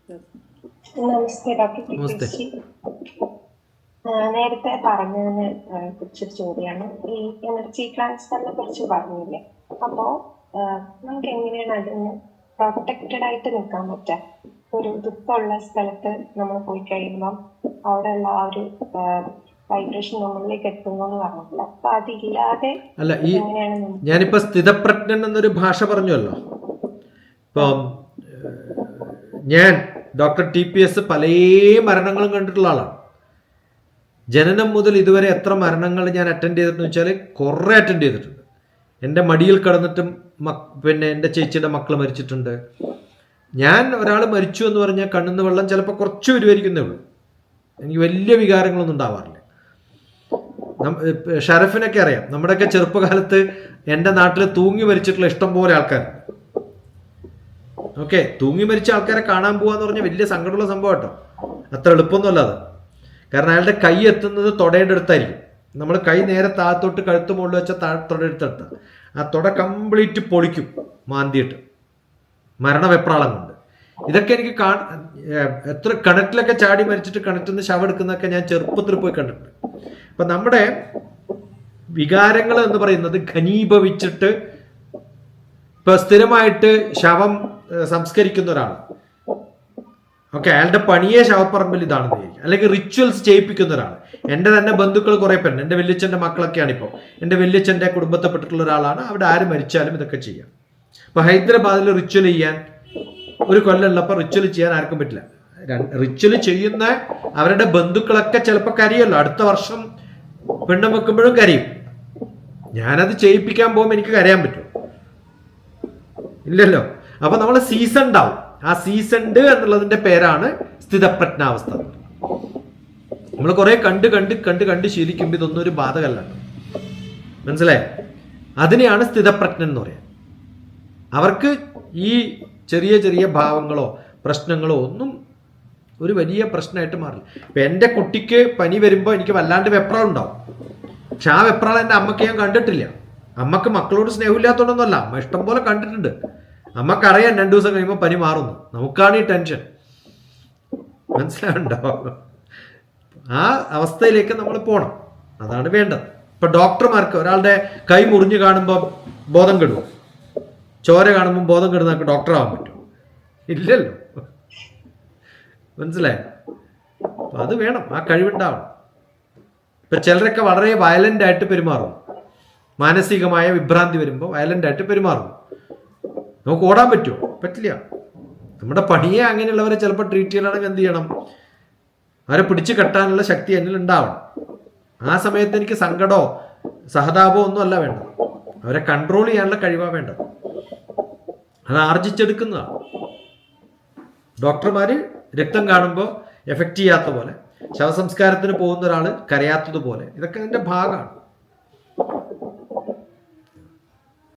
നമസ്തേ doctor നമസ്തേ. ടിപിശ്രീ. നേരത്തെ പറഞ്ഞതിന് കുറിച്ചൊരു ചോദ്യമാണ്. ഈ എനർജി ട്രാൻസ്ഫറിനെ കുറിച്ച് പറഞ്ഞില്ലേ, അപ്പോ നമുക്ക് എങ്ങനെയാണ് അതിന് പ്രൊട്ടക്റ്റഡ് ആയിട്ട് നിൽക്കാൻ പറ്റുക? ഒരു ദുഃഖമുള്ള സ്ഥലത്ത് നമ്മൾ പോയി കഴിയുമ്പം അവിടെയുള്ള ആ ഒരു വൈബ്രേഷൻ നമ്മളിലേക്ക് എത്തുന്നു എന്ന് പറഞ്ഞില്ല. അപ്പൊ അതില്ലാതെ അല്ല, എങ്ങനെയാണ് ഞാനിപ്പോ സ്ഥിതപ്രജ്ഞൻ എന്നൊരു ഭാഷ പറഞ്ഞല്ലോ. ഇപ്പം ഞാൻ ഡോക്ടർ TPS പല മരണങ്ങളും കണ്ടിട്ടുള്ള ആളാണ്. ജനനം മുതൽ ഇതുവരെ എത്ര മരണങ്ങൾ ഞാൻ അറ്റൻഡ് ചെയ്തിട്ടെന്ന് വെച്ചാൽ കുറേ അറ്റൻഡ് ചെയ്തിട്ടുണ്ട്. എൻ്റെ മടിയിൽ കിടന്നിട്ടും പിന്നെ എൻ്റെ ചേച്ചിയുടെ മക്കൾ മരിച്ചിട്ടുണ്ട്. ഞാൻ ഒരാൾ മരിച്ചു എന്ന് പറഞ്ഞാൽ കണ്ണിന്ന് വെള്ളം ചിലപ്പോൾ കുറച്ച് വരുമായിരിക്കുന്നേ ഉള്ളൂ. എനിക്ക് വലിയ വികാരങ്ങളൊന്നും ഉണ്ടാവാറില്ല. ഷറഫിനൊക്കെ അറിയാം, നമ്മുടെയൊക്കെ ചെറുപ്പകാലത്ത് എൻ്റെ നാട്ടിൽ തൂങ്ങി മരിച്ചിട്ടുള്ള ഇഷ്ടം പോലെ ആൾക്കാരുണ്ട്. ഓക്കെ, തൂങ്ങി മരിച്ച ആൾക്കാരെ കാണാൻ പോകാന്ന് പറഞ്ഞാൽ വലിയ സങ്കടമുള്ള സംഭവം കേട്ടോ. അത്ര എളുപ്പമൊന്നുമല്ല അത്. കാരണം അയാളുടെ കൈ എത്തുന്നത് തൊടയുടെ അടുത്തായിരിക്കും. നമ്മൾ കൈ നേരെ താഴത്തോട്ട് കഴുത്ത് മുകളിൽ വെച്ചാൽ തൊടയെടുത്തെടുത്ത ആ തൊട കംപ്ലീറ്റ് പൊളിക്കും മാന്തിയിട്ട്, മരണവെപ്രാളം കൊണ്ട്. ഇതൊക്കെ എനിക്ക് എത്ര കിണറ്റിലൊക്കെ ചാടി മരിച്ചിട്ട് കിണറ്റിൽ നിന്ന് ശവം എടുക്കുന്നതൊക്കെ ഞാൻ ചെറുപ്പത്തിൽ പോയി കണ്ടിട്ടുണ്ട്. അപ്പം നമ്മുടെ വികാരങ്ങൾ എന്ന് പറയുന്നത് ഘനീഭവിച്ചിട്ട് ഇപ്പം സ്ഥിരമായിട്ട് ശവം സംസ്കരിക്കുന്ന ഒരാൾ, ഓക്കെ, അയാളുടെ പണിയെ ശവപ്പറമ്പിൽ ഇതാണെന്ന് വിചാരിക്കും. അല്ലെങ്കിൽ റിച്വൽസ് ചെയ്യിപ്പിക്കുന്ന ഒരാൾ. എൻ്റെ തന്നെ ബന്ധുക്കൾ കുറേ പേരുണ്ട്. എൻ്റെ വല്യച്ഛൻ്റെ മക്കളൊക്കെയാണ് ഇപ്പോൾ. എൻ്റെ വല്യച്ഛൻ്റെ കുടുംബത്തിൽപ്പെട്ടിട്ടുള്ള ഒരാളാണ്. അവിടെ ആര് മരിച്ചാലും ഇതൊക്കെ ചെയ്യാം. ഇപ്പോൾ ഹൈദരാബാദിൽ റിച്വൽ ചെയ്യാൻ ഒരു കൊല്ലമുള്ളപ്പോൾ റിച്വൽ ചെയ്യാൻ ആർക്കും പറ്റില്ല. റിച്വൽ ചെയ്യുന്ന അവരുടെ ബന്ധുക്കളൊക്കെ ചിലപ്പോൾ കരയല്ലോ. അടുത്ത വർഷം പെണ്ണും വെക്കുമ്പോഴും കരയും. ഞാനത് ചെയ്യിപ്പിക്കാൻ പോകുമ്പോൾ എനിക്ക് കരയാൻ പറ്റും? ഇല്ലല്ലോ. അപ്പൊ നമ്മൾ സീസൺഡ് ആവും. ആ സീസൺഡ് എന്നുള്ളതിന്റെ പേരാണ് സ്ഥിതപ്രജ്ഞാവസ്ഥ. നമ്മൾ കുറെ കണ്ട് കണ്ട് കണ്ട് കണ്ട് ശീലിക്കുമ്പോൾ ഇതൊന്നും ഒരു ബാധകല്ല. മനസ്സിലായോ? അതിനെയാണ് സ്ഥിതപ്രജ്ഞൻ എന്ന് പറയാം. അവർക്ക് ഈ ചെറിയ ചെറിയ ഭാവങ്ങളോ പ്രശ്നങ്ങളോ ഒന്നും ഒരു വലിയ പ്രശ്നമായിട്ട് മാറില്ല. ഇപ്പം എൻ്റെ കുട്ടിക്ക് പനി വരുമ്പോൾ എനിക്ക് വല്ലാണ്ട് വെപ്രാളം ഉണ്ടാവും. പക്ഷെ ആ വെപ്രാളം എൻ്റെ അമ്മക്ക് ഞാൻ കണ്ടിട്ടില്ല. അമ്മക്ക് മക്കളോട് സ്നേഹമില്ലാത്തതുകൊണ്ടൊന്നുമല്ല, അമ്മ ഇഷ്ടം പോലെ കണ്ടിട്ടുണ്ട്. അമ്മക്കറിയാം 2 ദിവസം കഴിയുമ്പോൾ പനി മാറുന്നു. നമുക്കാണ് ഈ ടെൻഷൻ. മനസ്സിലാവുണ്ടോ? ആ അവസ്ഥയിലേക്ക് നമ്മൾ പോകണം. അതാണ് വേണ്ടത്. ഇപ്പം ഡോക്ടർമാർക്ക് ഒരാളുടെ കൈ മുറിഞ്ഞു കാണുമ്പോൾ ബോധം കെടുമോ? ചോര കാണുമ്പോൾ ബോധം കെടുന്നൊക്കെ ഡോക്ടറാവാൻ പറ്റുമോ? ഇല്ലല്ലോ. മനസ്സിലായോ? അപ്പം അത് വേണം, ആ കഴിവുണ്ടാവണം. ഇപ്പം ചിലരൊക്കെ വളരെ വയലൻ്റ് ആയിട്ട് പെരുമാറും. മാനസികമായ വിഭ്രാന്തി വരുമ്പോൾ വയലൻ്റ് ആയിട്ട് പെരുമാറും. നമുക്ക് ഓടാൻ പറ്റുമോ? പറ്റില്ല. നമ്മുടെ പണിയെ അങ്ങനെയുള്ളവരെ ചിലപ്പോൾ ട്രീറ്റ് ചെയ്യണമെങ്കിൽ എന്ത് ചെയ്യണം? അവരെ പിടിച്ചു കെട്ടാനുള്ള ശക്തി എന്നിൽ ഉണ്ടാവണം. ആ സമയത്ത് എനിക്ക് സങ്കടമോ സഹതാപമോ ഒന്നും അല്ല വേണ്ടത്. അവരെ കൺട്രോൾ ചെയ്യാനുള്ള കഴിവാണ് വേണ്ടത്. അത് ആർജിച്ചെടുക്കുന്നതാണ്. ഡോക്ടർമാർ രക്തം കാണുമ്പോൾ എഫക്റ്റ് ചെയ്യാത്ത പോലെ, ശവസംസ്കാരത്തിന് പോകുന്ന ഒരാൾ കരയാത്തതുപോലെ, ഇതൊക്കെ അതിൻ്റെ ഭാഗമാണ്.